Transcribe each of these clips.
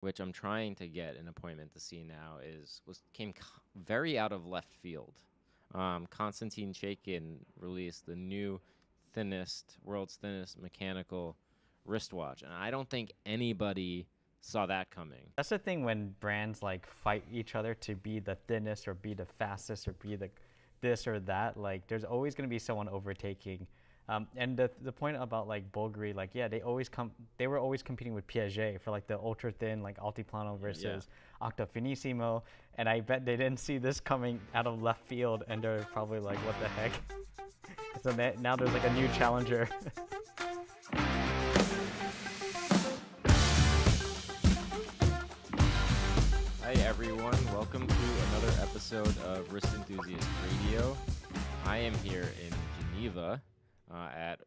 which I'm trying to get an appointment to see now, came very out of left field. Konstantin Chaykin released the new world's thinnest mechanical wristwatch, and I don't think anybody saw that coming. That's the thing when brands like fight each other to be the thinnest or be the fastest or be the this or that. Like there's always going to be someone overtaking. And the point about like Bulgari, like yeah, they were always competing with Piaget for like the ultra thin like Altiplano versus Octa Finissimo, and I bet they didn't see this coming out of left field, and they're probably like, what the heck? So now there's like a new challenger. Hi everyone, welcome to another episode of Wrist Enthusiast Radio. I am here in Geneva at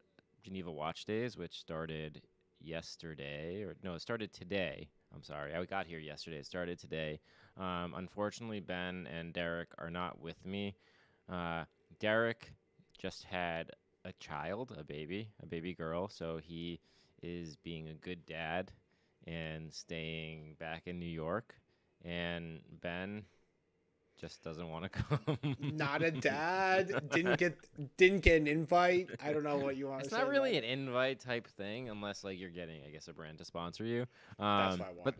Geneva Watch Days, which started it started today. I'm sorry, I got here yesterday. It started today. Unfortunately, Ben and Derek are not with me. Derek just had a baby girl, so he is being a good dad and staying back in New York. And Ben just doesn't want to come. Not a dad. Didn't get an invite. I don't know what you want to say. It's not really an invite type thing unless like you're getting, I guess, a brand to sponsor you. That's what I want.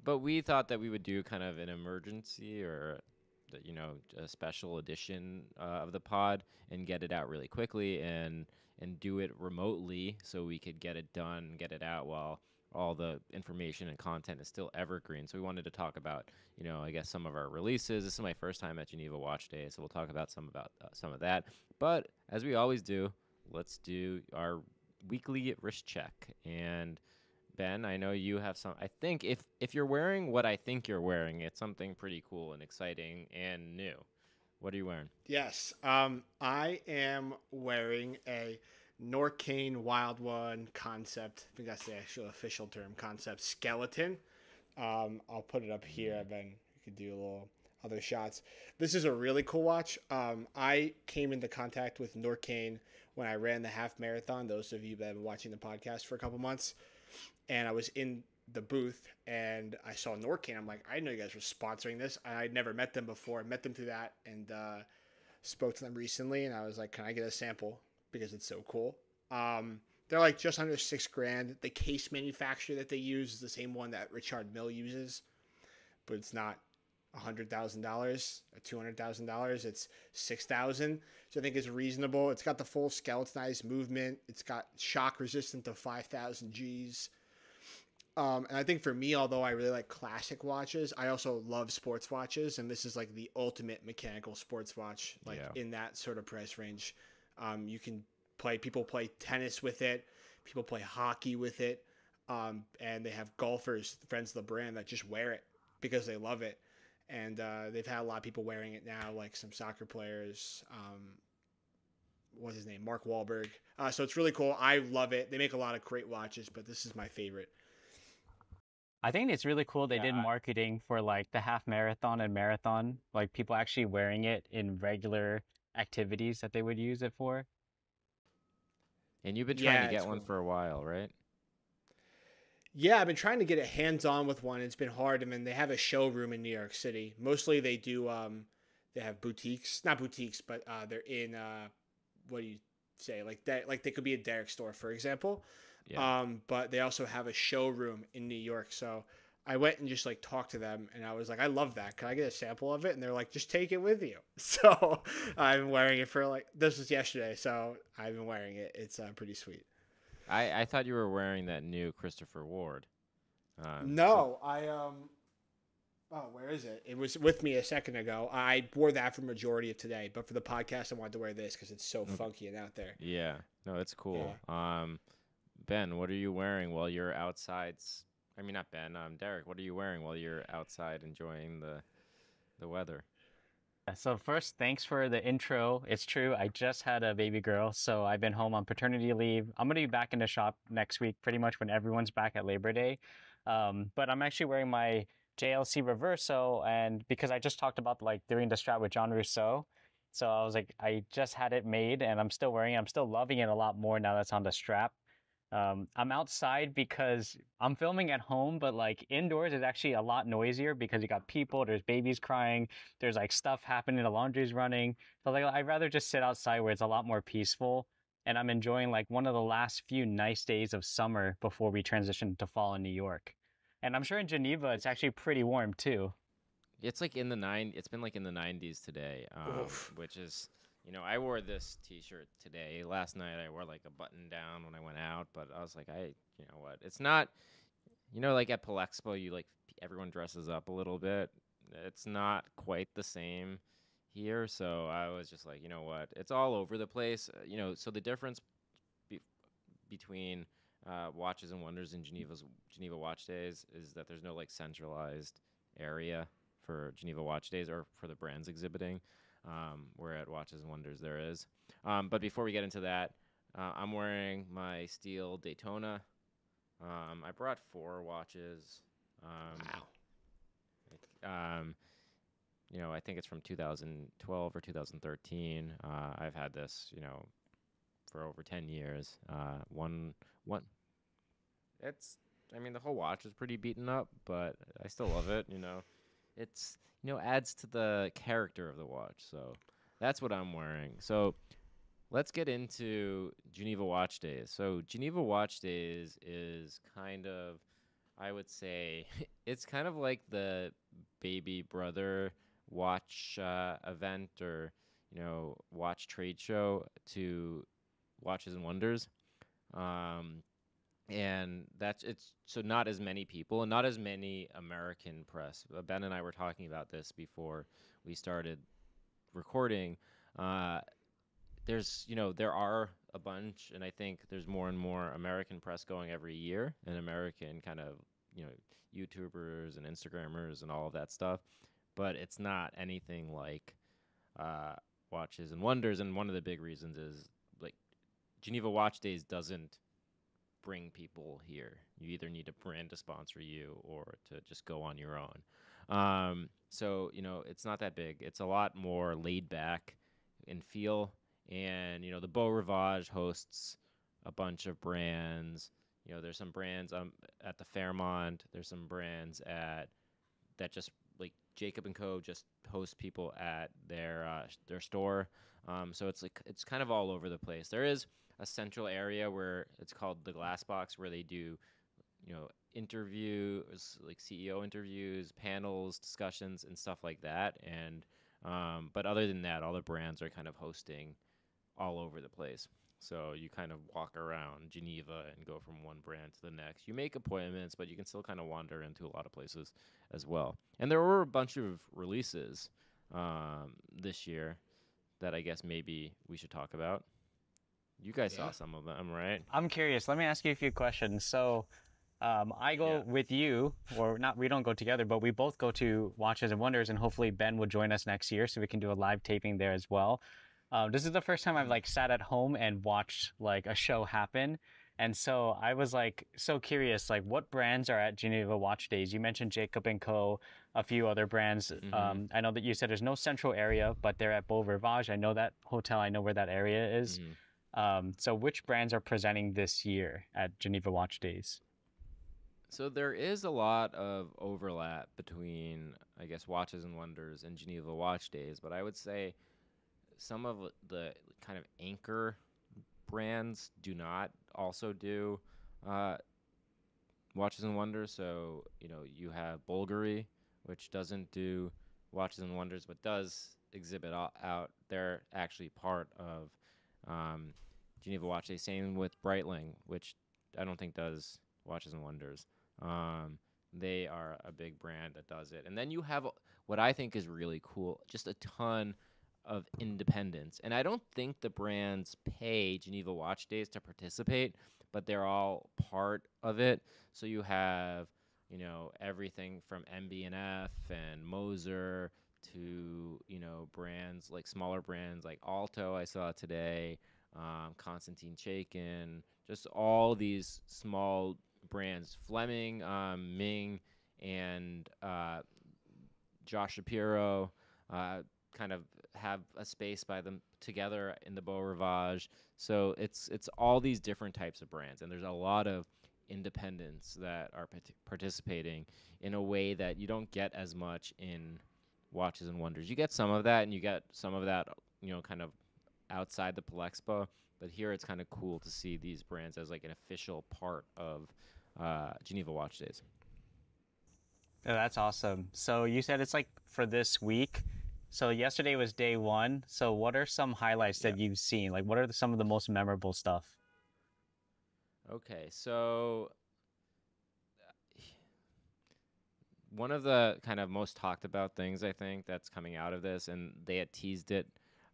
But we thought that we would do kind of an emergency or a special edition of the pod and get it out really quickly and do it remotely so we could get it done, get it out while all the information and content is still evergreen. So we wanted to talk about, I guess some of our releases. This is my first time at Geneva Watch Days, so we'll talk about some of that. But as we always do, let's do our weekly wrist check. And Ben, I know you have some. I think if you're wearing what I think you're wearing, it's something pretty cool and exciting and new. What are you wearing? Yes, I am wearing a Norcane Wild One Concept. I think that's the actual official term. Concept skeleton. I'll put it up here. Then you could do a little other shots. This is a really cool watch. I came into contact with Norcane when I ran the half marathon. Those of you that have been watching the podcast for a couple months, and I was in the booth and I saw Norcane. I'm like, I didn't know you guys were sponsoring this. I'd never met them before. I met them through that and spoke to them recently. And I was like, can I get a sample? Because it's so cool. They're like just under $6,000. The case manufacturer that they use is the same one that Richard Mille uses, but it's not $100,000 or $200,000. It's $6,000. So I think it's reasonable. It's got the full skeletonized movement. It's got shock resistant to 5,000 Gs. And I think for me, although I really like classic watches, I also love sports watches, and this is like the ultimate mechanical sports watch, in that sort of price range. You can people play tennis with it, people play hockey with it, and they have golfers, friends of the brand, that just wear it because they love it. And they've had a lot of people wearing it now, like some soccer players. What's his name? Mark Wahlberg. So it's really cool. I love it. They make a lot of great watches, but this is my favorite. I think it's really cool they did marketing for like the half marathon and marathon, like people actually wearing it in regular activities that they would use it for. And you've been trying to get one for a while, right? Yeah, I've been trying to get it hands-on with one. It's been hard. I mean, they have a showroom in New York City. Mostly they do, they have boutiques. Not boutiques, but they're in, what do you say? Like they could be a Derek store, for example. Yeah. But they also have a showroom in New York. So I went and just like talked to them, and I was like, I love that. Can I get a sample of it? And they're like, just take it with you. So I've been wearing it for this was yesterday. So I've been wearing it. It's pretty sweet. I thought you were wearing that new Christopher Ward. No, where is it? It was with me a second ago. I wore that for majority of today, but for the podcast, I wanted to wear this because it's so funky and out there. Yeah, no, it's cool. Yeah. Ben, what are you wearing while you're outside? I mean, not Ben. Derek, what are you wearing while you're outside enjoying the weather? So first, thanks for the intro. It's true, I just had a baby girl, so I've been home on paternity leave. I'm going to be back in the shop next week, pretty much when everyone's back at Labor Day. But I'm actually wearing my JLC Reverso, and because I just talked about like doing the strap with John Rousseau, so I was like, I just had it made, and I'm still wearing it. I'm still loving it a lot more now that's on the strap. I'm outside because I'm filming at home, but like indoors is actually a lot noisier because you got people, there's babies crying, there's like stuff happening, the laundry's running. So like I'd rather just sit outside where it's a lot more peaceful. And I'm enjoying like one of the last few nice days of summer before we transition to fall in New York. And I'm sure in Geneva it's actually pretty warm too. It's like in the It's been like in the 90s today, Oof. which is, I wore this T-shirt today. Last night I wore like a button down when I went out, but I was like, you know what? It's not, like at Palexpo, everyone dresses up a little bit. It's not quite the same here, so I was just like, you know what? It's all over the place. So the difference be- between Watches and Wonders and Geneva Watch Days is that there's no like centralized area for Geneva Watch Days or for the brands exhibiting, where at Watches and Wonders there is. But before we get into that, I'm wearing my steel Daytona. I brought 4 watches. Wow. Um, I think it's from 2012 or 2013. I've had this, for over 10 years. One, it's, the whole watch is pretty beaten up, but I still love it. It's, adds to the character of the watch. So that's what I'm wearing. So let's get into Geneva Watch Days. So Geneva Watch Days is kind of, I would say, it's kind of like the baby brother watch event or, watch trade show to Watches and Wonders. And it's so not as many people and not as many American press. Ben and I were talking about this before we started recording. There are a bunch, and I think there's more and more American press going every year, and American kind of, YouTubers and Instagrammers and all of that stuff. But it's not anything like Watches and Wonders, and one of the big reasons is like Geneva Watch Days doesn't bring people here. You either need a brand to sponsor you or to just go on your own. So it's not that big. It's a lot more laid back in feel. And the Beau Rivage hosts a bunch of brands. There's some brands at the Fairmont. There's some brands that just like Jacob and Co. just host people at their store. So it's kind of all over the place. There is a central area where it's called the Glass Box, where they do interviews, like CEO interviews, panels, discussions, and stuff like that. And but other than that, all the brands are kind of hosting all over the place. So you kind of walk around Geneva and go from one brand to the next. You make appointments, but you can still kind of wander into a lot of places as well. And there were a bunch of releases this year that I guess maybe we should talk about. You guys saw some of them, right? I'm curious. Let me ask you a few questions. So, I go with you, or not, we don't go together, but we both go to Watches and Wonders, and hopefully Ben will join us next year so we can do a live taping there as well. This is the first time I've like sat at home and watched like a show happen. And so I was like so curious, like what brands are at Geneva Watch Days? You mentioned Jacob and Co., a few other brands. Mm-hmm. I know that you said there's no central area, but they're at Beau Rivage. I know that hotel. I know where that area is. So which brands are presenting this year at Geneva Watch Days? So there is a lot of overlap between, I guess, Watches and Wonders and Geneva Watch Days, but I would say some of the kind of anchor brands do not also do Watches and Wonders. So, you have Bulgari, which doesn't do Watches and Wonders, but does exhibit out. They're actually part of Geneva Watch Days. Same with Breitling, which I don't think does Watches and Wonders. They are a big brand that does it. And then you have what I think is really cool, just a ton of independence. And I don't think the brands pay Geneva Watch Days to participate, but they're all part of it. So you have, everything from MB&F and Moser to, brands like smaller brands like Alto I saw today, Konstantin Chaykin, just all these small brands, Fleming, Ming, and Josh Shapiro, kind of have a space by them together in the Beau Rivage. So it's all these different types of brands, and there's a lot of independents that are participating in a way that you don't get as much in Watches and Wonders. You get some of that, and you get some of that, kind of outside the Palexpo. But here it's kind of cool to see these brands as like an official part of Geneva Watch Days. Oh, that's awesome. So you said it's like for this week. So yesterday was day one. So what are some highlights that you've seen? Like, what are some of the most memorable stuff? Okay, so one of the kind of most talked about things I think that's coming out of this, and they had teased it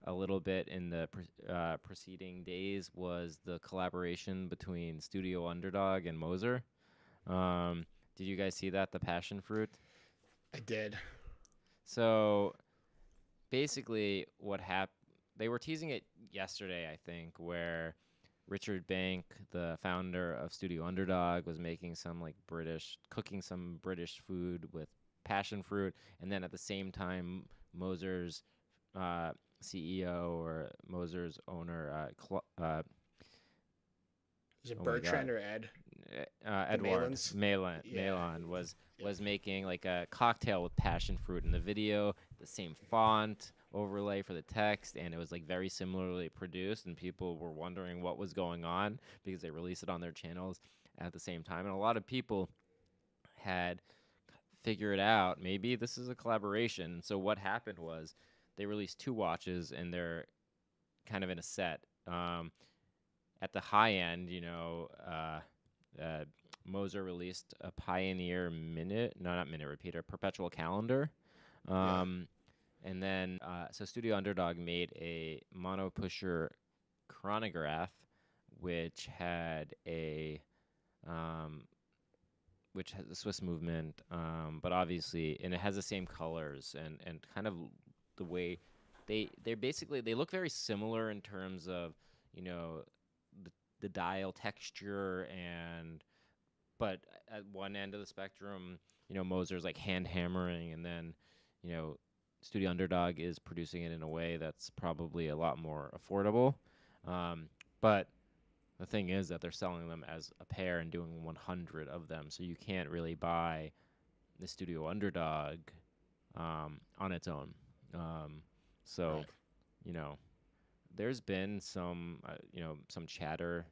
a little bit in the preceding days, was the collaboration between Studio Underdog and Moser. Did you guys see that, the passion fruit? I did. So basically what happened, they were teasing it yesterday, I think, where Richard Bank, the founder of Studio Underdog, was making cooking some British food with passion fruit, and then at the same time, Moser's CEO or Moser's owner, Is it Bertrand or Ed? Edward Malon was making like a cocktail with passion fruit in the video, the same font overlay for the text, and it was like very similarly produced, and people were wondering what was going on because they released it on their channels at the same time, and a lot of people had figured out maybe this is a collaboration. So what happened was they released two watches, and they're kind of in a set. At the high end, Moser released a Pioneer repeater, perpetual calendar. And then, so Studio Underdog made a mono pusher chronograph, which had which has the Swiss movement, but obviously, and it has the same colors and kind of the way they look very similar in terms of, the dial texture, but at one end of the spectrum, Moser's like hand hammering, and then, Studio Underdog is producing it in a way that's probably a lot more affordable. But the thing is that they're selling them as a pair and doing 100 of them, so you can't really buy the Studio Underdog on its own. So, Right. There's been some chatter,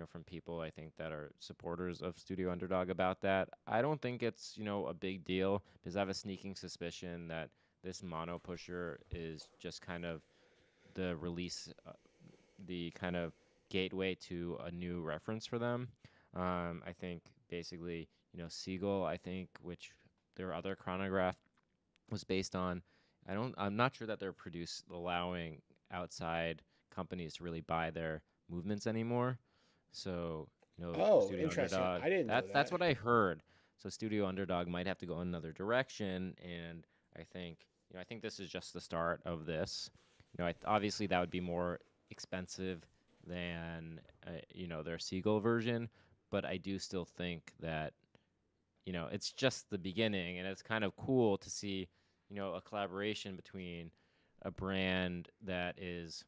from people I think that are supporters of Studio Underdog about that. I don't think it's, a big deal, because I have a sneaking suspicion that this mono pusher is just kind of the release, the kind of gateway to a new reference for them. I think basically, Siegel, I think, which their other chronograph was based on, I'm not sure that they're allowing outside companies to really buy their movements anymore. So, Studio interesting. Underdog, I didn't know that's that. what I heard. So Studio Underdog might have to go another direction, and I think this is just the start of this. Obviously that would be more expensive than their Siegel version, but I do still think that it's just the beginning, and it's kind of cool to see a collaboration between a brand that is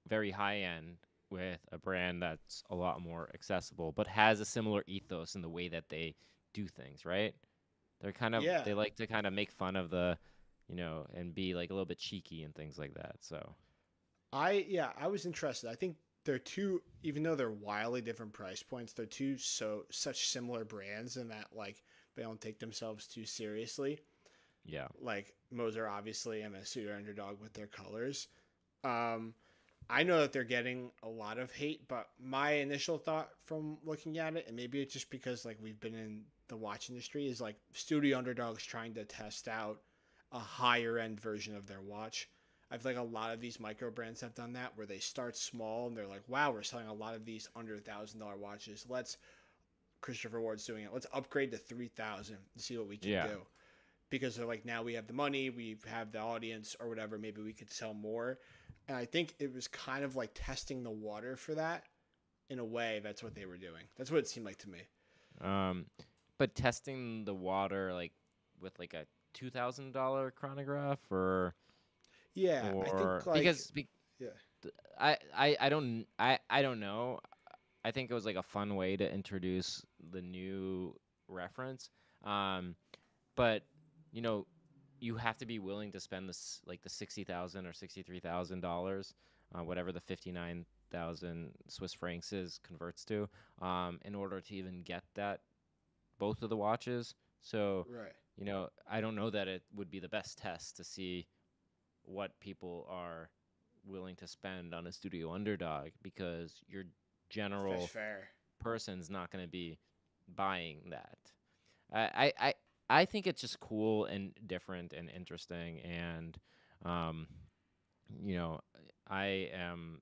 very high end with a brand that's a lot more accessible, but has a similar ethos in the way that they do things, right? They're kind of, they like to kind of make fun of the, and be like a little bit cheeky and things like that. So I was interested. I think they're two, even though they're wildly different price points, they're such similar brands in that, like, they don't take themselves too seriously. yeah. Like Moser, obviously, and a Studio Underdog with their colors. I know that they're getting a lot of hate, but my initial thought from looking at it, and maybe it's just because like we've been in the watch industry, is like Studio Underdog's trying to test out a higher end version of their watch. I feel like a lot of these micro brands have done that, where they start small and they're like, wow, we're selling a lot of these under $1,000 watches. Christopher Ward's doing it. Let's upgrade to 3,000 and see what we can do. Because they're like, now we have the money, we have the audience or whatever, maybe we could sell more. And I think it was kind of like testing the water for that. In a way, that's what they were doing. That's what it seemed like to me. But testing the water, like with like a $2,000 chronograph, or Yeah, I or think like yeah. I don't know. I think it was like a fun way to introduce the new reference. Um, but you know, you have to be willing to spend this like the 60,000 or $63,000, whatever the 59,000 Swiss francs is converts to, in order to even get that both of the watches. So Right. I don't know that it would be the best test to see what people are willing to spend on a studio underdog, because your That's general fair. person's not going to be buying that. I, I I think it's just cool and different and interesting, and um, you know, I am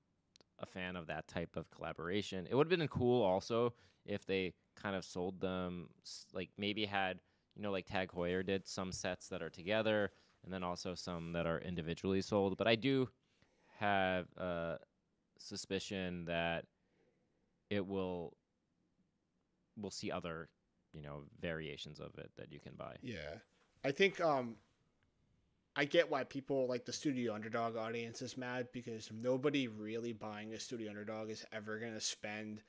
a fan of that type of collaboration. It would have been cool also if they kind of sold them, like maybe had, like Tag Heuer did, some sets that are together and then also some that are individually sold. But I do have a suspicion that it will we'll see other, variations of it that you can buy. Yeah. I think I get why people like the studio underdog audience is mad, because nobody really buying a studio underdog is ever going to spend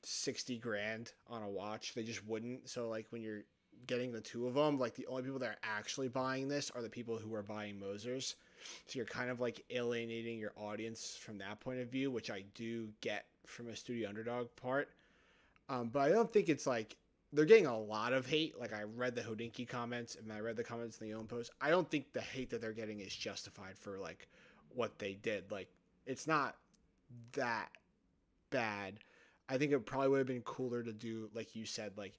60 grand on a watch. They just wouldn't. So like when you're getting the two of them, like the only people that are actually buying this are the people who are buying Mosers. So you're kind of like alienating your audience from that point of view, which I do get from a studio underdog part. But I don't think it's like they're getting a lot of hate. Like I read the Hodinky comments and I read the comments in the own post. I don't think the hate that they're getting is justified for like what they did. Like it's not that bad. I think it probably would have been cooler to do, like you said, like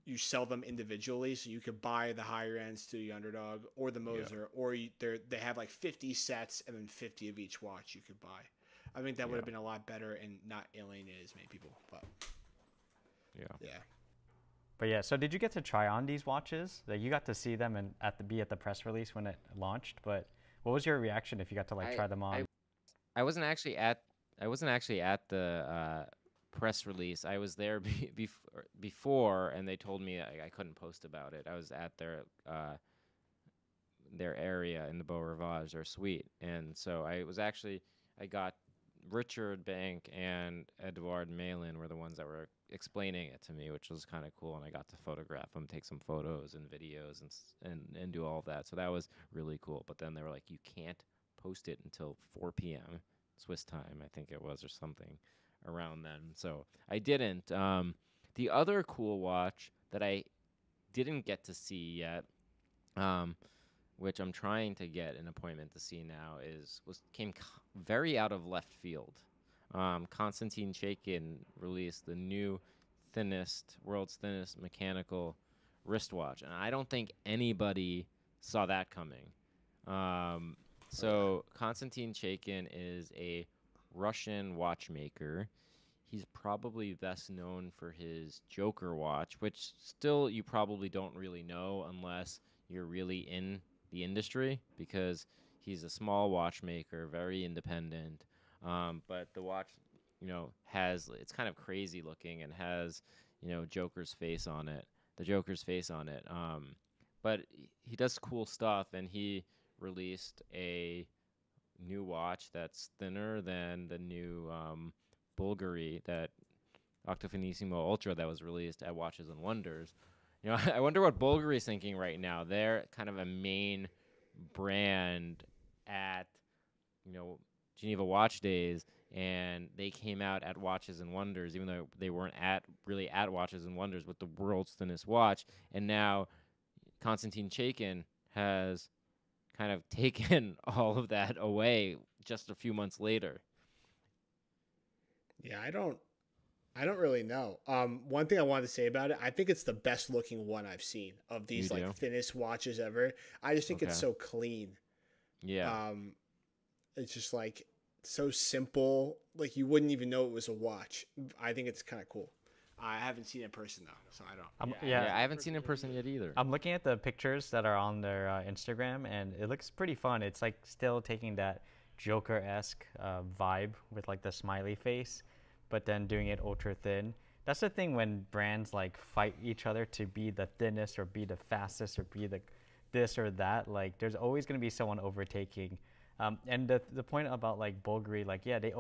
you sell them individually, so you could buy the higher end studio underdog or the Moser, or they have like 50 sets and then 50 of each watch you could buy. I think that would have been a lot better and not alienated as many people. But yeah. But yeah, so did you get to try on these watches? Like you got to see them and be at the press release when it launched, but what was your reaction if you got to like try them on? I wasn't actually at the press release. I was there before, and they told me I couldn't post about it. I was at their area in the Beau Rivage, their suite, and so I got Richard Bank and Edouard Malin were the ones that were explaining it to me, which was kind of cool, and I got to photograph them, take some photos and videos, and do all of that. So that was really cool. But then they were like, you can't post it until 4 p.m. Swiss time, I think it was, or something around then. So I didn't. The other cool watch that I didn't get to see yet, which I'm trying to get an appointment to see now, came very out of left field. Konstantin Chaykin released the new world's thinnest mechanical wristwatch, and I don't think anybody saw that coming. So Konstantin Chaykin is a Russian watchmaker. He's probably best known for his Joker watch, which still you probably don't really know unless you're really in the industry, because he's a small watchmaker, very independent. But the watch, it's kind of crazy looking and has, Joker's face on it. The Joker's face on it. But he does cool stuff, and he released a new watch that's thinner than the new Bulgari, that Octofinissimo Ultra that was released at Watches and Wonders. I wonder what Bulgari is thinking right now. They're kind of a main brand at, Geneva Watch Days, and they came out at Watches and Wonders, even though they weren't really at Watches and Wonders, with the world's thinnest watch. And now Konstantin Chaykin has kind of taken all of that away just a few months later. Yeah, I don't really know. One thing I wanted to say about it, I think it's the best looking one I've seen of these thinnest watches ever. I just think it's so clean. Yeah. It's just like so simple. Like you wouldn't even know it was a watch. I think it's kind of cool. I haven't seen it in person though, so I don't. I haven't seen it in person yet either. I'm looking at the pictures that are on their Instagram, and it looks pretty fun. It's like still taking that Joker-esque vibe with like the smiley face, but then doing it ultra thin. That's the thing when brands like fight each other to be the thinnest or be the fastest or be the this or that. Like there's always going to be someone overtaking And the point about like Bulgari, like yeah, they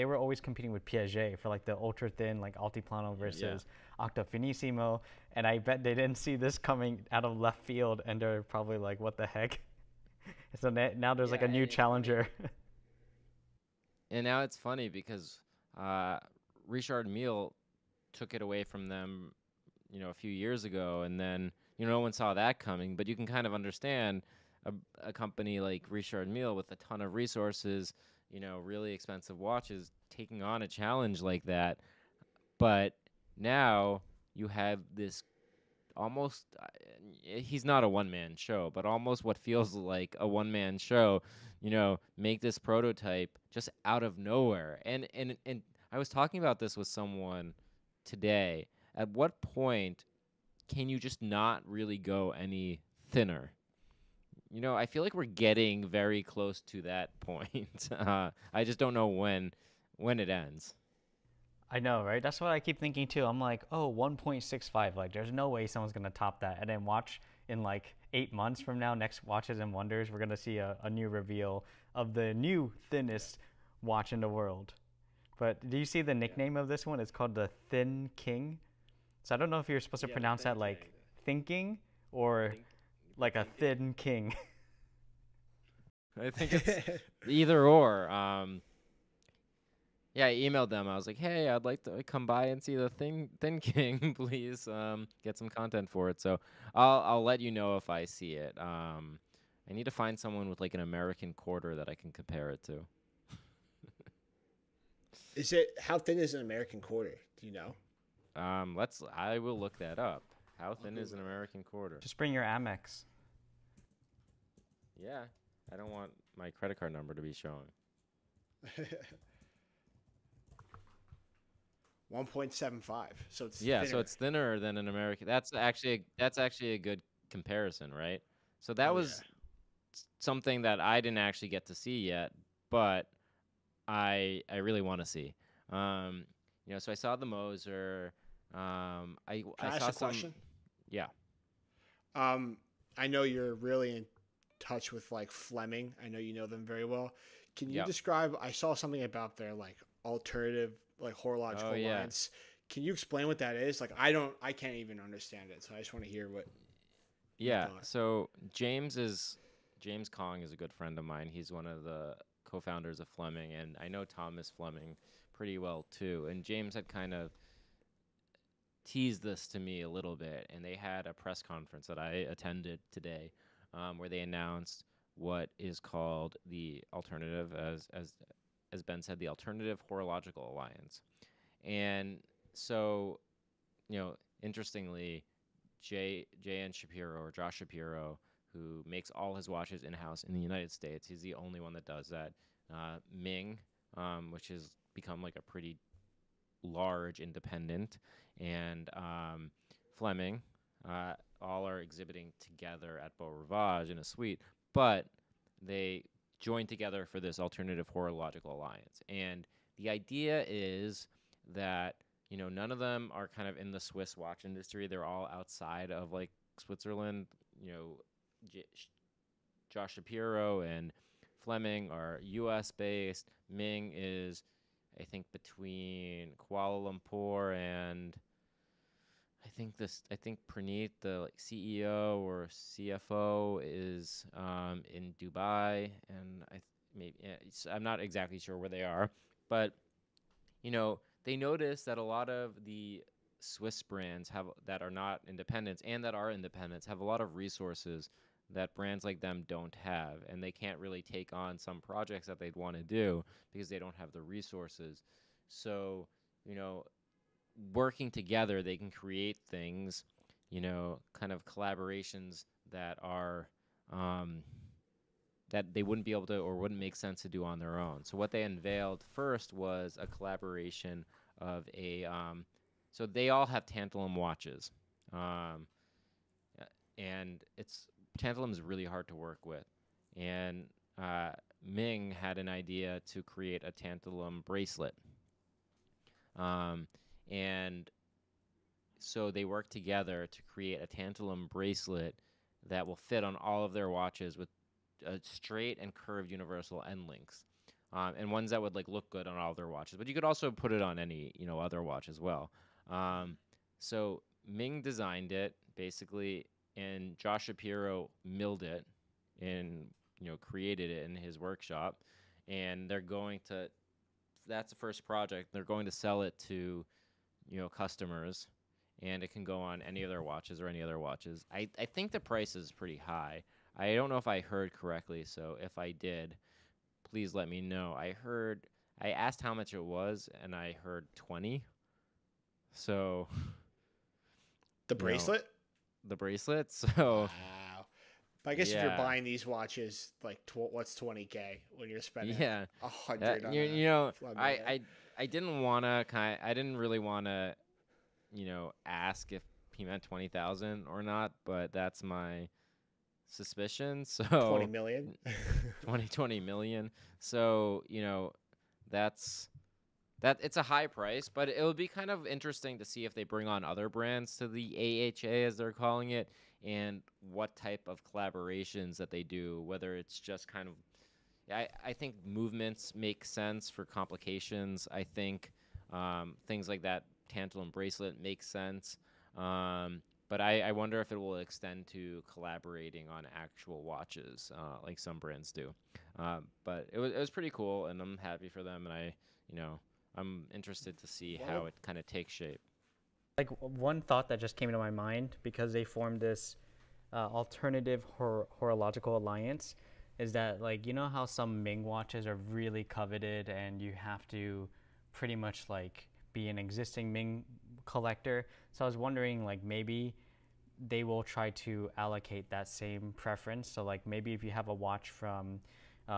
were always competing with Piaget for like the ultra thin like Altiplano versus Octa Finissimo, and I bet they didn't see this coming out of left field, and they're probably like, what the heck? So now there's like a new challenger. And now it's funny because Richard Mille took it away from them, a few years ago, and then no one saw that coming. But you can kind of understand a company like Richard Mille with a ton of resources, really expensive watches, taking on a challenge like that. But now you have this almost he's not a one-man show, but almost what feels like a one-man show, make this prototype just out of nowhere. And I was talking about this with someone today. At what point can you just not really go any thinner? I feel like we're getting very close to that point. I just don't know when it ends. I know, right? That's what I keep thinking too. I'm like, oh, 1.65. Like, there's no way someone's going to top that. And then watch in like 8 months from now, next Watches and Wonders, we're going to see a new reveal of the new thinnest watch in the world. But do you see the nickname of this one? It's called the Thin King. So I don't know if you're supposed to pronounce that like thinking or like a thin king. I think it's either or. Yeah, I emailed them. I was like, hey, I'd like to come by and see the Thin King, please. Get some content for it. So I'll let you know if I see it. I need to find someone with like an American quarter that I can compare it to. How thin is an American quarter? Do you know? I will look that up. How thin is an American quarter? Just bring your Amex. Yeah, I don't want my credit card number to be showing. 1.75. So it's thinner. So it's thinner than an American. That's actually a good comparison, right? So that was something that I didn't actually get to see yet, but I really want to see. So I saw the Moser. I saw a question? Yeah. I know you're really in touch with like Fleming. I know you know them very well. Can you describe? I saw something about their like alternative like horological alliance. Can you explain what that is? Like I can't even understand it. So I just want to hear what. Yeah. So James Kong is a good friend of mine. He's one of the co-founders of Fleming, and I know Thomas Fleming pretty well too. And James had kind of teased this to me a little bit, and they had a press conference that I attended today, where they announced what is called the alternative, as Ben said, the Alternative Horological Alliance. And so, interestingly, J.N. Shapiro, or Josh Shapiro, who makes all his watches in-house in the United States, he's the only one that does that. Ming, which has become like a pretty large independent, and Fleming, all are exhibiting together at Beau Rivage in a suite, but they joined together for this Alternative Horological Alliance. And the idea is that, none of them are kind of in the Swiss watch industry. They're all outside of like Switzerland. Josh Shapiro and Fleming are U.S. based. Ming is, I think, between Kuala Lumpur and I think Praneeth, the like CEO or CFO, is in Dubai, and I'm not exactly sure where they are, but they notice that a lot of the Swiss brands that are not independents and that are independents have a lot of resources that brands like them don't have, and they can't really take on some projects that they'd want to do because they don't have the resources. So, working together, they can create things, kind of collaborations that are that they wouldn't be able to or wouldn't make sense to do on their own. So what they unveiled first was a collaboration of so they all have tantalum watches, and tantalum is really hard to work with, and Ming had an idea to create a tantalum bracelet. And so they worked together to create a tantalum bracelet that will fit on all of their watches with straight and curved universal end links, and ones that would like look good on all their watches. But you could also put it on any other watch as well. So Ming designed it basically, and Josh Shapiro milled it and created it in his workshop, and they're going to. That's the first project. They're going to sell it to customers, and it can go on any of their watches or any other watches. I think the price is pretty high. I don't know if I heard correctly, so if I did, please let me know. I asked how much it was, and I heard 20. So The bracelet? The bracelet. So Wow. But I guess if you're Yeah. buying these watches, like what's 20K when you're spending yeah, 100 on I didn't want to I didn't really want to ask if he meant 20,000 or not, but that's my suspicion. So 20 million. 20 million. So that's it's a high price, but it would be kind of interesting to see if they bring on other brands to the AHA, as they're calling it, and what type of collaborations that they do, whether it's just kind of I think movements make sense for complications. I think things like that tantalum bracelet makes sense. But I wonder if it will extend to collaborating on actual watches, like some brands do. But it was pretty cool, and I'm happy for them, and I'm interested to see how it kind of takes shape. Like one thought that just came into my mind, because they formed this Alternative Horological Alliance, is that, like, how some Ming watches are really coveted and you have to pretty much like be an existing Ming collector. So I was wondering, like, maybe they will try to allocate that same preference. So like maybe if you have a watch from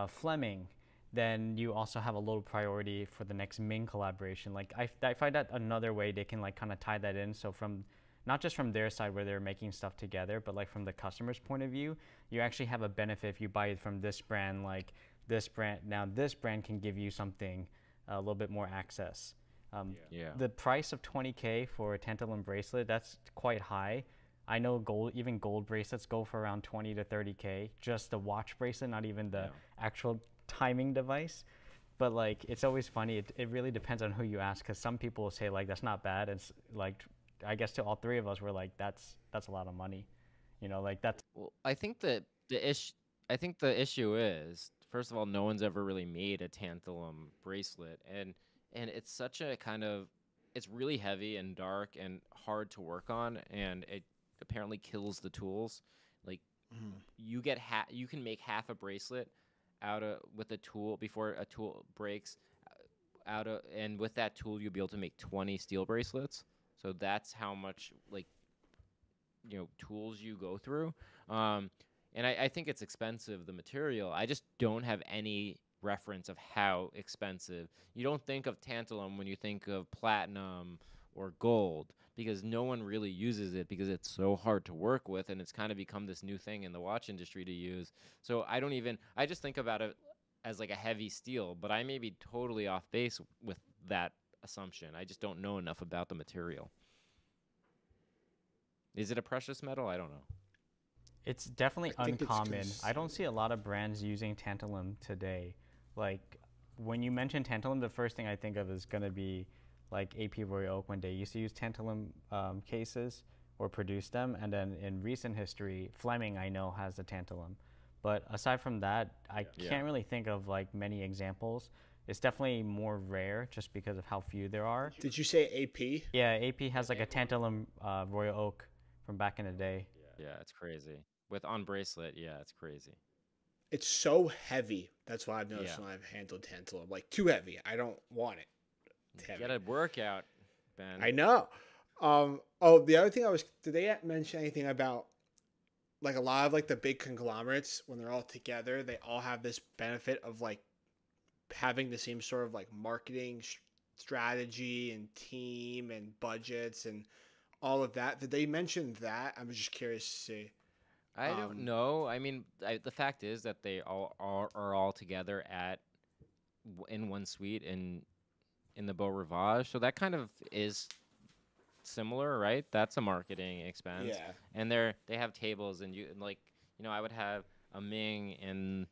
Fleming, then you also have a little priority for the next Ming collaboration. Like I find that another way they can like kind of tie that in. So from not just from their side where they're making stuff together, but like from the customer's point of view, you actually have a benefit if you buy it from this brand. Like this brand, now this brand can give you something a little bit more access. The price of 20K for a tantalum bracelet, that's quite high. I know even gold bracelets go for around 20 to 30K, just the watch bracelet, not even the actual timing device. But like, it's always funny. It really depends on who you ask, because some people will say like, that's not bad. It's like, I guess to all three of us, we're like, that's a lot of money. Like that's. Well, I think the issue is, first of all, no one's ever really made a tantalum bracelet, and it's such a kind of, it's really heavy and dark and hard to work on, and it apparently kills the tools. Like you can make half a bracelet with a tool before a tool breaks and with that tool you'll be able to make 20 steel bracelets. So that's how much tools you go through. And I think it's expensive, the material. I just don't have any reference of how expensive. You don't think of tantalum when you think of platinum or gold, because no one really uses it because it's so hard to work with, and it's kind of become this new thing in the watch industry to use. So I just think about it as like a heavy steel, but I may be totally off base with that assumption. I just don't know enough about the material. Is it a precious metal? I don't know. It's definitely uncommon. It's I don't see a lot of brands using tantalum today. Like when you mention tantalum, the first thing I think of is going to be like AP Royal Oak, when they used to use tantalum cases or produce them. And then in recent history, Fleming, I know, has the tantalum. But aside from that, I can't really think of like many examples. It's definitely more rare just because of how few there are. Did you say AP? Yeah, AP has like a tantalum Royal Oak from back in the day. Yeah, it's crazy. With on bracelet, yeah, it's crazy. It's so heavy. That's why I've noticed when I've handled tantalum. Like, too heavy. I don't want it. It's heavy. Get a workout, Ben. I know. The other thing did they mention anything about, like, a lot of, like, the big conglomerates, when they're all together, they all have this benefit of, like, having the same sort of, like, marketing strategy and team and budgets and all of that. Did they mention that? I'm just curious to see. I don't know. I mean, the fact is that they all are all together in one suite in the Beau Rivage. So that kind of is similar, right? That's a marketing expense. Yeah. And they have tables, and I would have a Ming and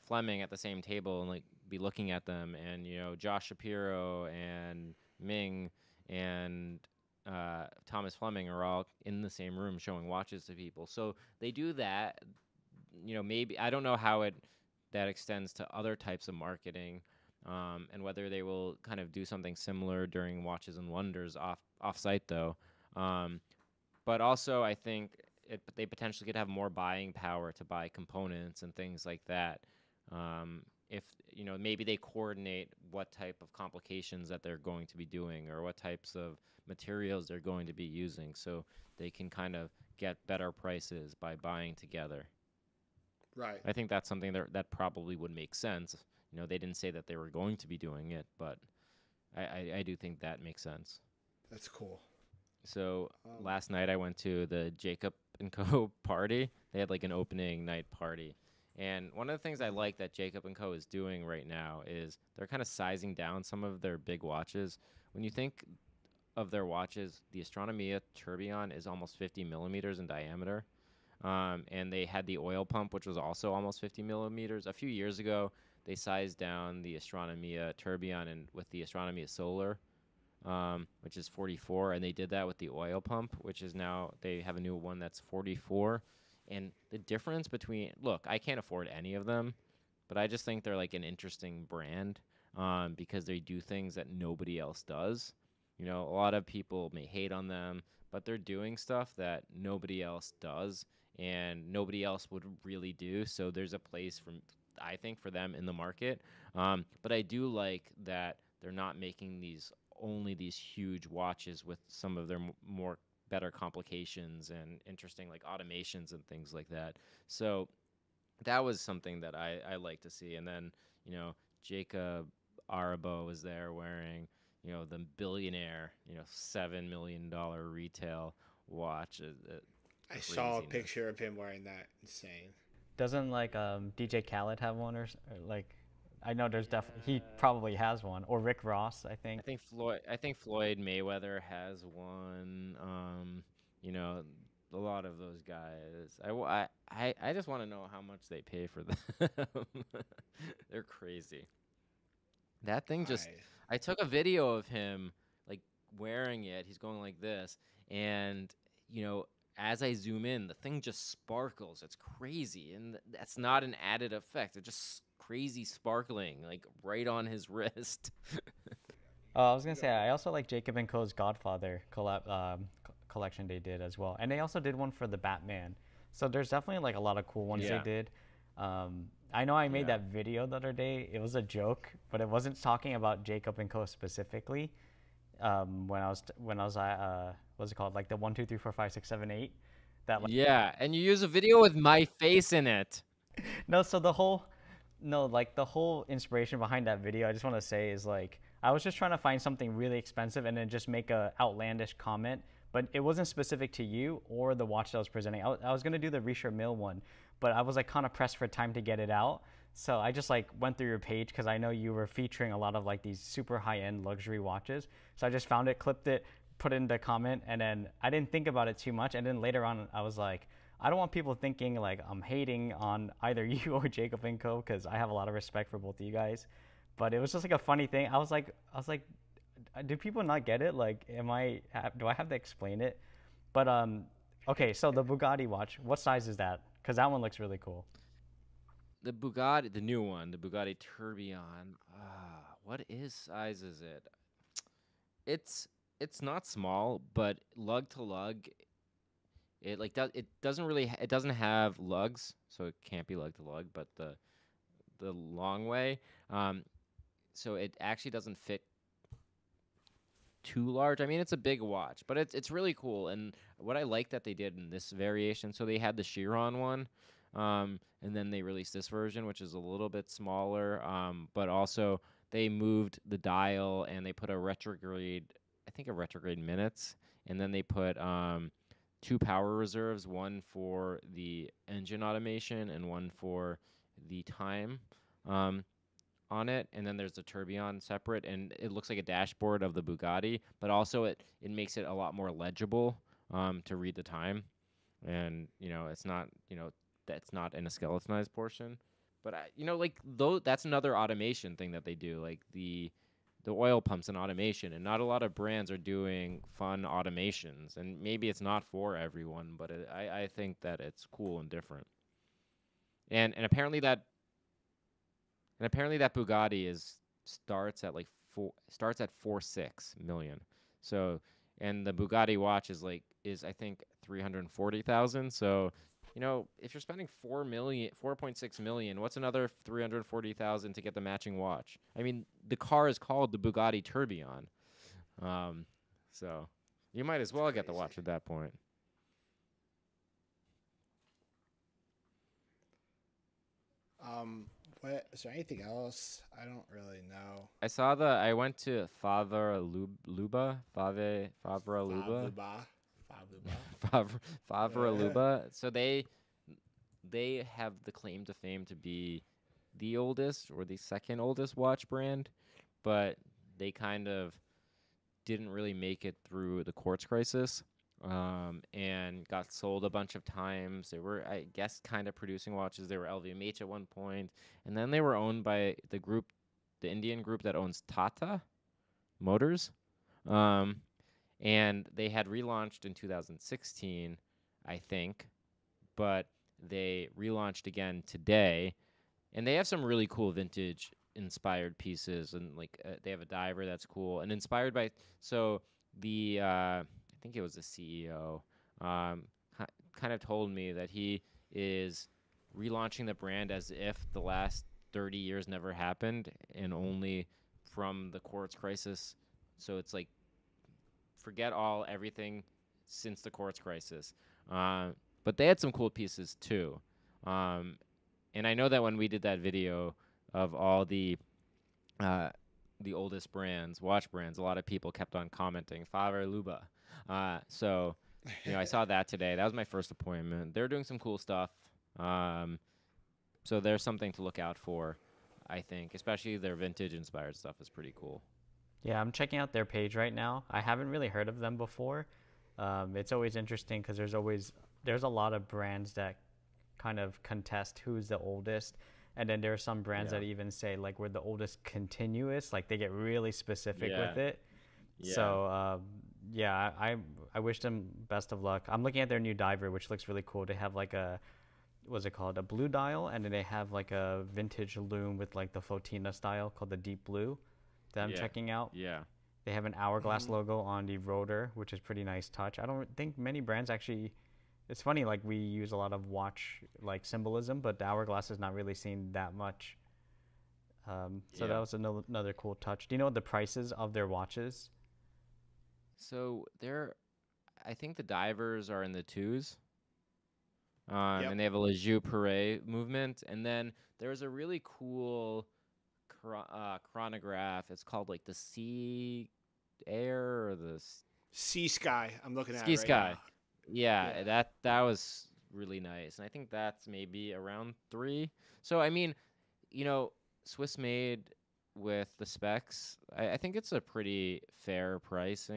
Fleming at the same table and like be looking at them, and Josh Shapiro and Ming and Thomas Fleming are all in the same room showing watches to people. So they do that. Maybe I don't know how that extends to other types of marketing, and whether they will kind of do something similar during Watches and Wonders off site though. But also I think they potentially could have more buying power to buy components and things like that. If maybe they coordinate what type of complications that they're going to be doing or what types of materials they're going to be using, so they can kind of get better prices by buying together. Right. I think that's something that probably would make sense. They didn't say that they were going to be doing it, but I do think that makes sense. That's cool. So last night I went to the Jacob & Co. party. They had like an opening night party. And one of the things I like that Jacob & Co. is doing right now is they're kind of sizing down some of their big watches. When you think of their watches, the Astronomia Tourbillon is almost 50 millimeters in diameter. And they had the oil pump, which was also almost 50 millimeters. A few years ago, they sized down the Astronomia Tourbillon with the Astronomia Solar, which is 44, and they did that with the oil pump, which is now they have a new one that's 44. And the difference between, look, I can't afford any of them, but I just think they're like an interesting brand, because they do things that nobody else does. A lot of people may hate on them, but they're doing stuff that nobody else does and nobody else would really do. So there's a place I think, for them in the market. But I do like that they're not making only these huge watches with some of their more better complications and interesting like automations and things like that. So that was something that I like to see. And then, Jacob Arabo was there wearing, the billionaire, $7 million retail watch. I saw a picture of him wearing that. Insane. Doesn't like DJ Khaled have one or like? I know there's definitely he probably has one, or Rick Ross, I think. I think Floyd Mayweather has one. A lot of those guys. I just want to know how much they pay for them. They're crazy. That thing I took a video of him like wearing it. He's going like this, and as I zoom in, the thing just sparkles. It's crazy, and that's not an added effect. It's just crazy sparkling, like right on his wrist. I was gonna say I also like Jacob & Co.'s Godfather collection they did as well, and they also did one for the Batman. So there's definitely like a lot of cool ones they did. I know I made that video the other day. It was a joke, but it wasn't talking about Jacob & Co. specifically. When I was at what's it called, like the 1 2 3 4 5 6 7 8. That like, yeah, and you use a video with my face in it. No, so the whole inspiration behind that video, I just want to say, is like I was just trying to find something really expensive and then just make a outlandish comment, but it wasn't specific to you or the watch that I was presenting. I was gonna do the Richard Mille one, but I was like kind of pressed for time to get it out. So I just like went through your page because I know you were featuring a lot of like these super high-end luxury watches. So I just found it, clipped it, put it in the comment, and then I didn't think about it too much. And then later on, I was like, I don't want people thinking like I'm hating on either you or Jacob & Co. because I have a lot of respect for both of you guys. But it was just like a funny thing. I was like, do people not get it? Like, do I have to explain it? But okay, so the Bugatti watch, what size is that? Because that one looks really cool. The Bugatti, the new one, the Bugatti Tourbillon. What size is it? It's not small, but lug to lug, it doesn't have lugs, so it can't be lug to lug. But the long way, so it actually doesn't fit too large. I mean, it's a big watch, but it's really cool. And what I like that they did in this variation, so they had the Chiron one. And then they released this version, which is a little bit smaller, but also they moved the dial and they put a retrograde minutes, and then they put 2 power reserves, one for the engine automation and one for the time on it. And then there's the tourbillon separate, and it looks like a dashboard of the Bugatti, but also it makes it a lot more legible to read the time. And it's not that's not in a skeletonized portion. But like that's another automation thing that they do, like the oil pumps and automation, and not a lot of brands are doing fun automations. And maybe it's not for everyone, but I think that it's cool and different. And apparently that Bugatti starts at 4.6 million. So, and the Bugatti watch is I think 340,000. So, if you're spending 4.6 million, what's another 340,000 to get the matching watch? I mean, the car is called the Bugatti Tourbillon. So you might as well get the watch at that point. What is there anything else? I don't really know. I went to Favre-Aluba. So they have the claim to fame to be the oldest or the second oldest watch brand, but they kind of didn't really make it through the quartz crisis. And got sold a bunch of times. They were, I guess, kind of producing watches. They were LVMH at one point, and then they were owned by the Indian group that owns Tata Motors. And they had relaunched in 2016, I think, but they relaunched again today, and they have some really cool vintage inspired pieces, and they have a diver that's cool and inspired by. So the I think it was the CEO, kind of told me that he is relaunching the brand as if the last 30 years never happened, and only from the quartz crisis. So it's like, forget everything since the quartz crisis. But they had some cool pieces too. And I know that when we did that video of all the oldest brands, watch brands, a lot of people kept on commenting Favre-Aluba. So, I saw that today. That was my first appointment. They're doing some cool stuff. So there's something to look out for, I think. Especially their vintage-inspired stuff is pretty cool. Yeah, I'm checking out their page right now. I haven't really heard of them before. It's always interesting because there's a lot of brands that kind of contest who's the oldest. And then there are some brands that even say, we're the oldest continuous. They get really specific with it. Yeah. So, I wish them best of luck. I'm looking at their new diver, which looks really cool. They have what's it called? A blue dial, and then they have a vintage loom with the Flotina style called the Deep Blue that I'm checking out. Yeah. They have an hourglass logo on the rotor, which is pretty nice touch. I don't think many brands actually. It's funny, we use a lot of watch symbolism, but the hourglass is not really seen that much. So that was another cool touch. Do you know the prices of their watches? So I think the divers are in the twos. And they have a Lejeune Perret movement. And then there's a really cool chronograph. It's called the Sea Air or the Sea Sky. I'm looking at Ski it right Sky. now. Yeah, that was really nice. And I think that's maybe around 3. So, I mean, Swiss made with the specs, I think it's a pretty fair price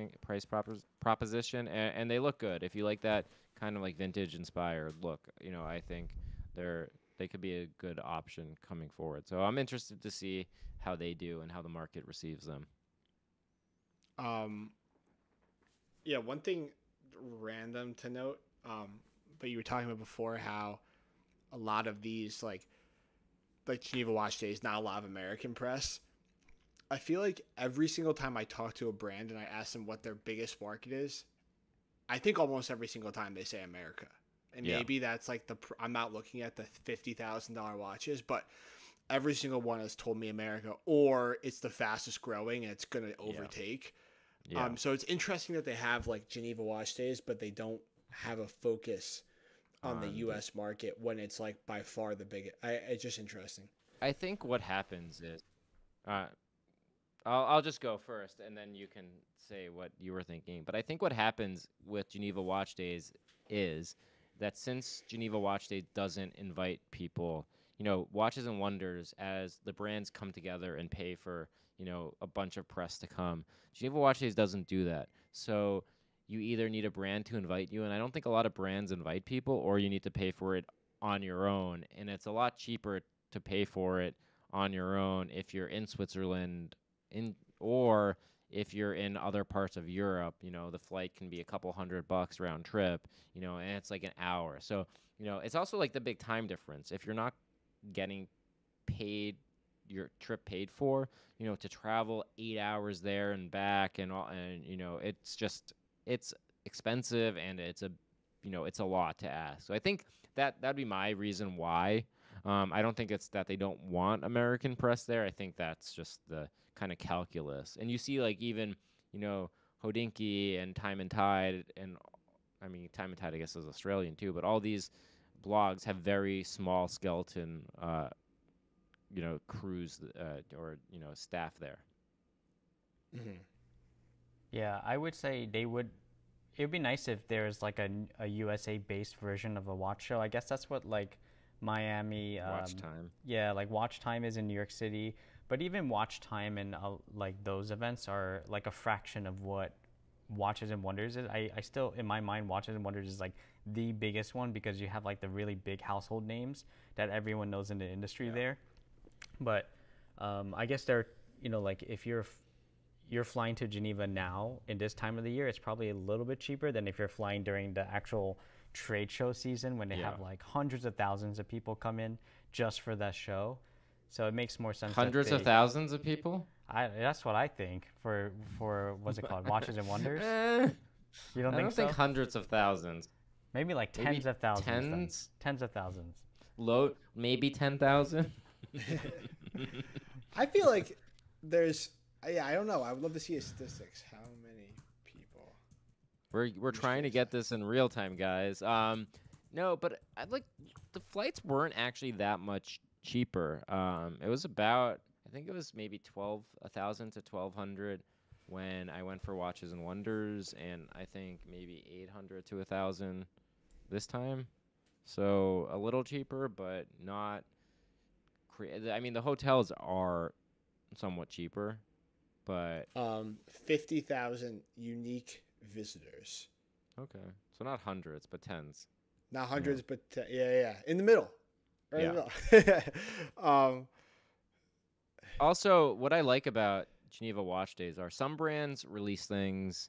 proposition, and they look good. If you like that kind of vintage inspired look, I think they could be a good option coming forward. So I'm interested to see how they do and how the market receives them. Yeah, one thing random to note, but you were talking about before how a lot of these like Geneva Watch Days, not a lot of American press. I feel like every single time I talk to a brand and I ask them what their biggest market is, I think almost every single time they say America. And maybe that's I'm not looking at the $50,000 watches, but every single one has told me America, or it's the fastest growing and it's going to overtake. Yeah. So it's interesting that they have Geneva Watch Days, but they don't have a focus on the U.S. market when it's by far the biggest. It's just interesting. I think what happens is, I'll just go first, and then you can say what you were thinking. But I think what happens with Geneva Watch Days is that since Geneva Watch Days doesn't invite people, Watches and Wonders, as the brands come together and pay for, a bunch of press to come, Geneva Watch Days doesn't do that. So you either need a brand to invite you, and I don't think a lot of brands invite people, or you need to pay for it on your own, and it's a lot cheaper to pay for it on your own if you're in Switzerland, or if you're in other parts of Europe. The flight can be a couple $100 round trip, and it's like an hour. So, it's also like the big time difference. If you're not getting paid, your trip paid for, to travel 8 hours there and back and all, and it's expensive, and it's a lot to ask. So I think that'd be my reason why. I don't think it's that they don't want American press there. I think that's just the kind of calculus. And you see, like, even, Hodinkee and Time and Tide, and I mean, Time and Tide, I guess, is Australian too, but all these blogs have very small skeleton, crews, or, staff there. Mm-hmm. Yeah, I would say it would be nice if there's like a USA-based version of a watch show. I guess that's what like Miami Watch Time. Yeah, like Watch Time is in New York City, but even Watch Time and like those events are like a fraction of what Watches and Wonders is. I still, in my mind, Watches and Wonders is like the biggest one because you have like the really big household names that everyone knows in the industry there. But I guess they're, like if you're flying to Geneva now in this time of the year, it's probably a little bit cheaper than if you're flying during the actual trade show season when they have like hundreds of thousands of people come in just for that show. So it makes more sense. Hundreds of thousands of people? That's what I think for what's it called? Watches and Wonders? You don't think so? I don't think hundreds of thousands. Maybe like tens of thousands. Tens? Tens of thousands. Maybe 10,000? I feel like there's... I don't know. I would love to see statistics. How many people? We're trying to get this in real time, guys. No, but the flights weren't actually that much cheaper. It was about, I think it was maybe 1,000 to 1,200 when I went for Watches and Wonders, and I think maybe 800 to 1,000 this time. So a little cheaper, but not. I mean, the hotels are somewhat cheaper. But 50,000 unique visitors. Okay, so not hundreds, but tens. Not hundreds, but yeah, in the middle. Right in the middle. Also, what I like about Geneva Watch Days are some brands release things.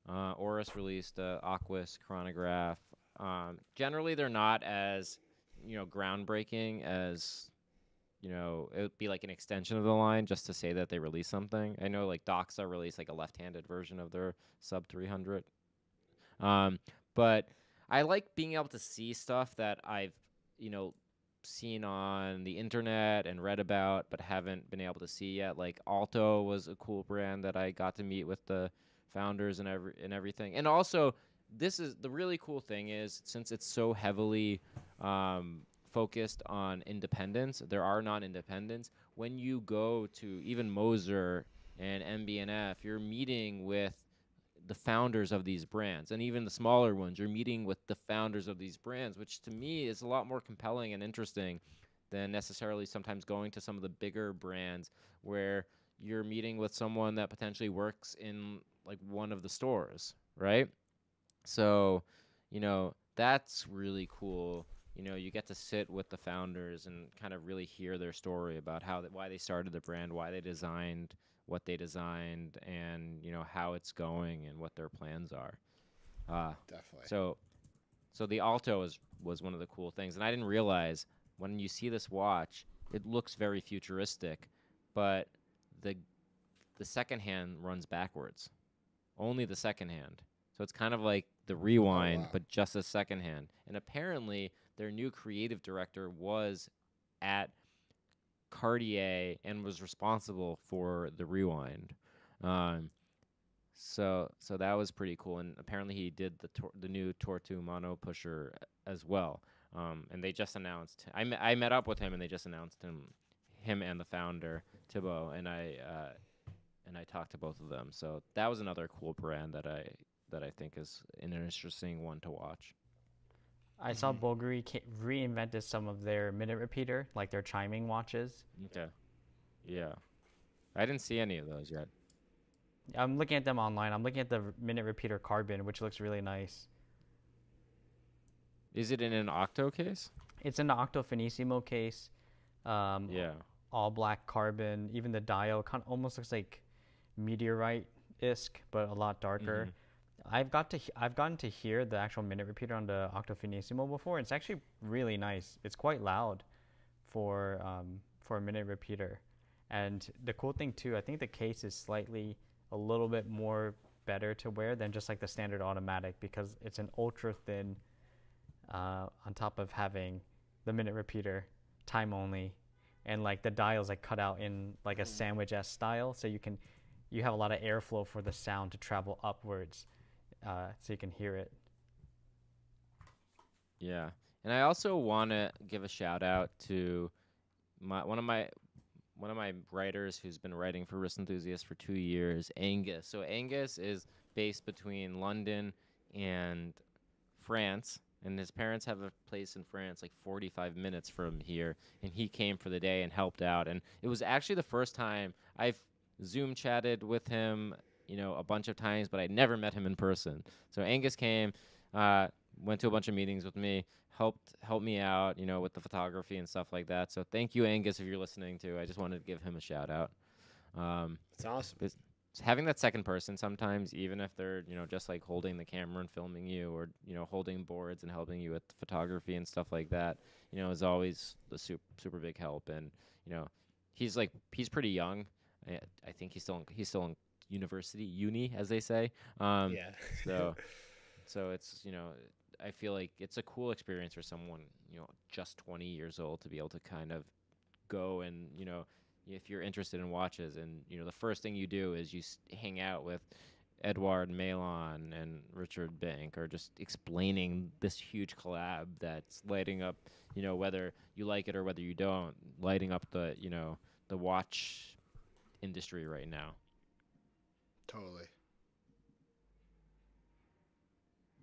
Oris released Aquis chronograph. Generally, they're not as groundbreaking as. It would be like an extension of the line just to say that they released something. I know like Doxa released like a left-handed version of their sub 300. But I like being able to see stuff that I've, seen on the internet and read about, but haven't been able to see yet. Like Alto was a cool brand that I got to meet with the founders and everything. And also, this is the really cool thing is since it's so heavily focused on independence, there are non-independents. When you go to even Moser and MB&F, you're meeting with the founders of these brands, and even the smaller ones, you're meeting with the founders of these brands, which to me is a lot more compelling and interesting than necessarily sometimes going to some of the bigger brands where you're meeting with someone that potentially works in like one of the stores, right? So, that's really cool. You get to sit with the founders and kind of really hear their story about why they started the brand, why they designed what they designed, and how it's going and what their plans are. Definitely. So the Alto was one of the cool things, and I didn't realize when you see this watch, it looks very futuristic, but the second hand runs backwards, only the second hand. So it's kind of like the rewind, but just a second hand. And apparently, their new creative director was at Cartier and was responsible for the rewind. So that was pretty cool. And apparently, he did the new Tortue Mono Pusher as well. And they just announced. I met up with him, and they just announced him and the founder Thibaut, and I talked to both of them. So that was another cool brand that I think is an interesting one to watch. I saw Bulgari reinvented some of their minute repeater, like their chiming watches. Okay. Yeah. I didn't see any of those yet. I'm looking at them online. I'm looking at the minute repeater carbon, which looks really nice. Is it in an octo case? It's in the Octo Finissimo case. Um, Yeah. all black carbon. Even the dial kind of almost looks like meteorite-esque, but a lot darker. Hmm. I've gotten to hear the actual minute repeater on the Octo Finissimo before. It's actually really nice. It's quite loud for a minute repeater. And the cool thing too, I think the case is slightly a little bit more better to wear than just like the standard automatic because it's an ultra thin on top of having the minute repeater, time only, and like the dials like cut out in like a sandwich S style, so you have a lot of airflow for the sound to travel upwards, so you can hear it. Yeah. And I also want to give a shout out to one of my writers who's been writing for Wrist Enthusiast for 2 years, Angus. So Angus is based between London and France, and his parents have a place in France like 45 minutes from here, and he came for the day and helped out. And it was actually the first time I've Zoom chatted with him, a bunch of times, but I never met him in person. So Angus came, went to a bunch of meetings with me, helped me out, with the photography and stuff like that. So thank you, Angus, if you're listening too. I just wanted to give him a shout out. It's awesome. Having that second person sometimes, even if they're just like holding the camera and filming you, or holding boards and helping you with photography and stuff like that, is always the super big help. And he's pretty young. I think he's still in uni, as they say. Yeah. So it's I feel like it's a cool experience for someone just 20 years old to be able to kind of go and if you're interested in watches, and the first thing you do is you hang out with Edouard Melon and Richard Bank, or just explaining this huge collab that's lighting up, whether you like it or whether you don't, lighting up the the watch industry right now. Totally.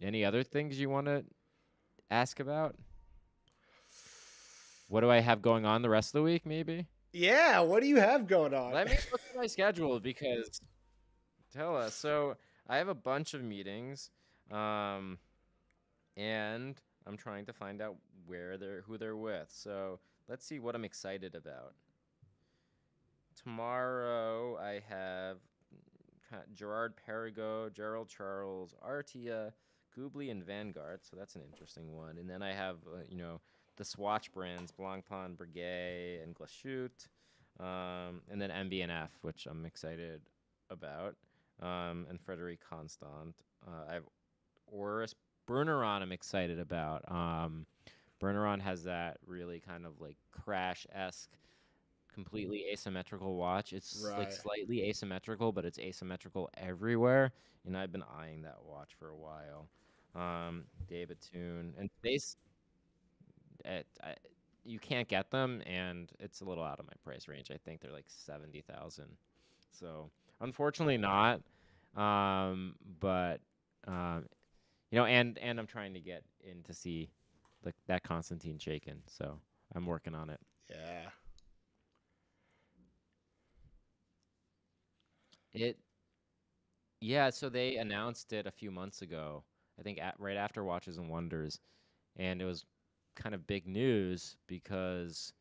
Any other things you want to ask about? What do I have going on the rest of the week, maybe? Yeah, what do you have going on? Let me look at my schedule, because tell us. So I have a bunch of meetings, and I'm trying to find out who they're with. So let's see what I'm excited about. Tomorrow I have Gerard Perregaux, Gerald Charles, Artia, Goobly, and Vanguard. So that's an interesting one. And then I have the Swatch brands, Blancpain, Breguet, and Glashut, and then MB&F, which I'm excited about, and Frederic Constant. I have Oris Bruneron I'm excited about. Bruneron has that really kind of like Crash-esque, completely asymmetrical watch. It's like Right. slightly asymmetrical, but it's asymmetrical everywhere, and I've been eyeing that watch for a while. David Tune, and you can't get them, and it's a little out of my price range. I think they're like 70,000. So unfortunately not. But and I'm trying to get in to see that Konstantin Chaykin. So I'm working on it. Yeah. Yeah, so they announced it a few months ago, I think right after Watches and Wonders, and it was kind of big news because,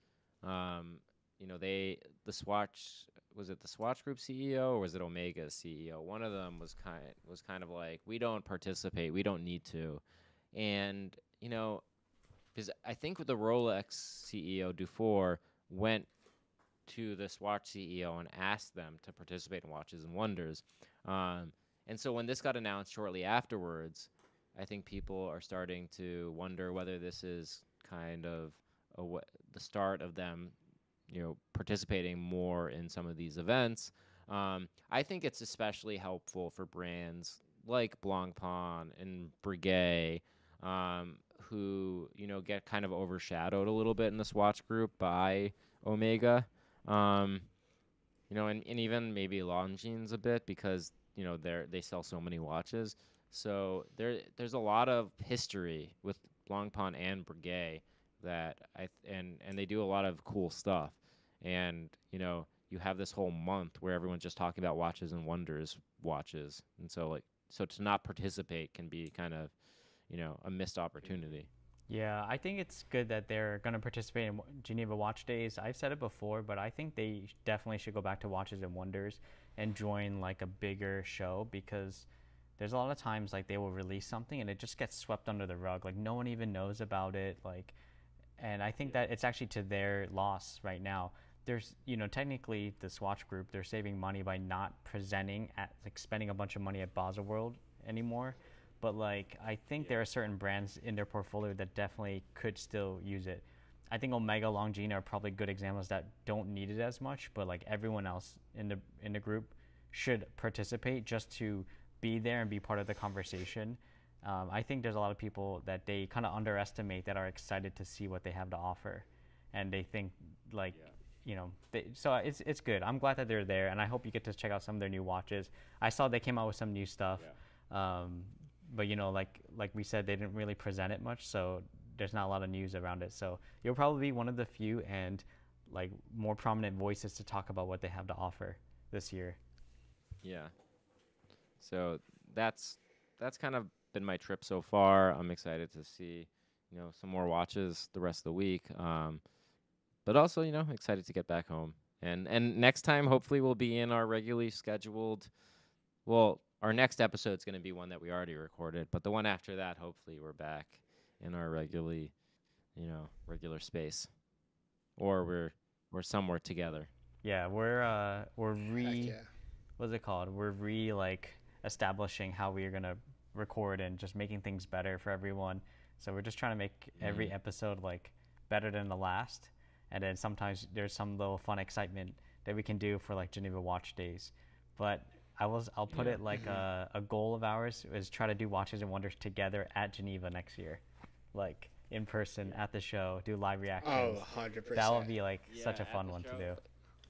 the Swatch, was it the Swatch Group CEO or was it Omega's CEO? One of them was kind of like, we don't participate, we don't need to, and because I think with the Rolex CEO Dufour went to the Swatch CEO and asked them to participate in Watches and Wonders. And so when this got announced shortly afterwards, I think people are starting to wonder whether this is kind of the start of them, participating more in some of these events. I think it's especially helpful for brands like Blancpain and Breguet, who get kind of overshadowed a little bit in the Swatch Group by Omega. And even maybe Longines a bit, because they sell so many watches. So there's a lot of history with Blancpain and Breguet that and they do a lot of cool stuff. And you have this whole month where everyone's just talking about Watches and Wonders watches, and so to not participate can be kind of a missed opportunity. Yeah, I think it's good that they're going to participate in Geneva Watch Days. I've said it before, but I think they definitely should go back to Watches and Wonders and join like a bigger show, because there's a lot of times like they will release something and it just gets swept under the rug. Like no one even knows about it. Like, and I think that it's actually to their loss right now. There's, technically the Swatch Group, they're saving money by not presenting at, like, spending a bunch of money at Baselworld anymore. But like, I think there are certain brands in their portfolio that definitely could still use it. I think Omega, Longines are probably good examples that don't need it as much, but like everyone else in the group should participate just to be there and be part of the conversation. I think there's a lot of people that they kind of underestimate that are excited to see what they have to offer, and they think like, so it's good. I'm glad that they're there, and I hope you get to check out some of their new watches. I saw they came out with some new stuff, but like we said, they didn't really present it much, so there's not a lot of news around it. So you'll probably be one of the few and like more prominent voices to talk about what they have to offer this year. Yeah. So that's kind of been my trip so far. I'm excited to see, some more watches the rest of the week. But also, excited to get back home. And next time, hopefully, we'll be in our regularly scheduled. Well, our next episode is going to be one that we already recorded, but the one after that, hopefully, we're back in our regular space, or we're somewhere together. Yeah, what's it called? We're like establishing how we are gonna record and just making things better for everyone. So we're just trying to make every episode like better than the last, and then sometimes there's some little fun excitement that we can do for like Geneva Watch Days. But I'll put it like a goal of ours is try to do Watches and Wonders together at Geneva next year, like in person at the show, do live reactions. Oh, 100%. That would be like such a fun one to do.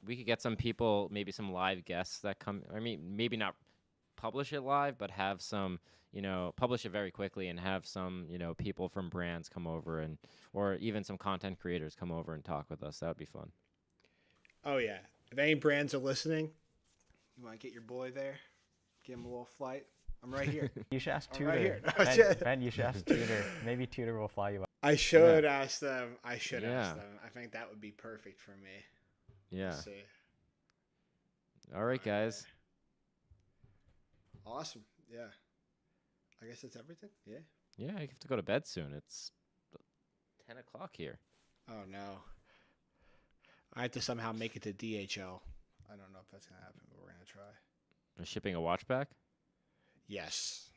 We could get some people, maybe some live guests that come. I mean, maybe not publish it live, but have some, publish it very quickly and have some, people from brands come over or even some content creators come over and talk with us. That would be fun. Oh, yeah. If any brands are listening, you want to get your boy there, give him a little flight, I'm right here. You should ask Tudor. Right here. Ben, you should ask Tudor. Maybe Tudor will fly you out. I should ask them. Ask them. I think that would be perfect for me. Yeah. Let's see. All right, guys. Awesome. Yeah. I guess that's everything. Yeah. Yeah, I have to go to bed soon. It's 10 o'clock here. Oh, no. I have to somehow make it to DHL. I don't know if that's going to happen, but we're going to try. Are shipping a watch back? Yes.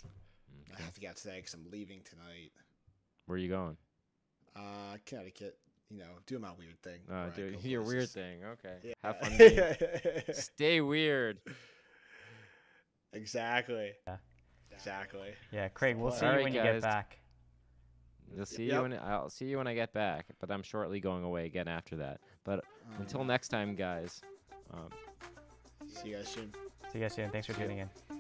Okay. I have to get out today because I'm leaving tonight. Where are you going? Connecticut. Doing my weird thing. Do your weird thing. Okay. Yeah. Have fun. Stay weird. Exactly. Yeah. Exactly. Yeah, Craig, we'll see you when you get back. I'll see you when I get back, but I'm shortly going away again after that. But until next time, guys. See you guys soon. See you guys soon. Thanks for tuning in.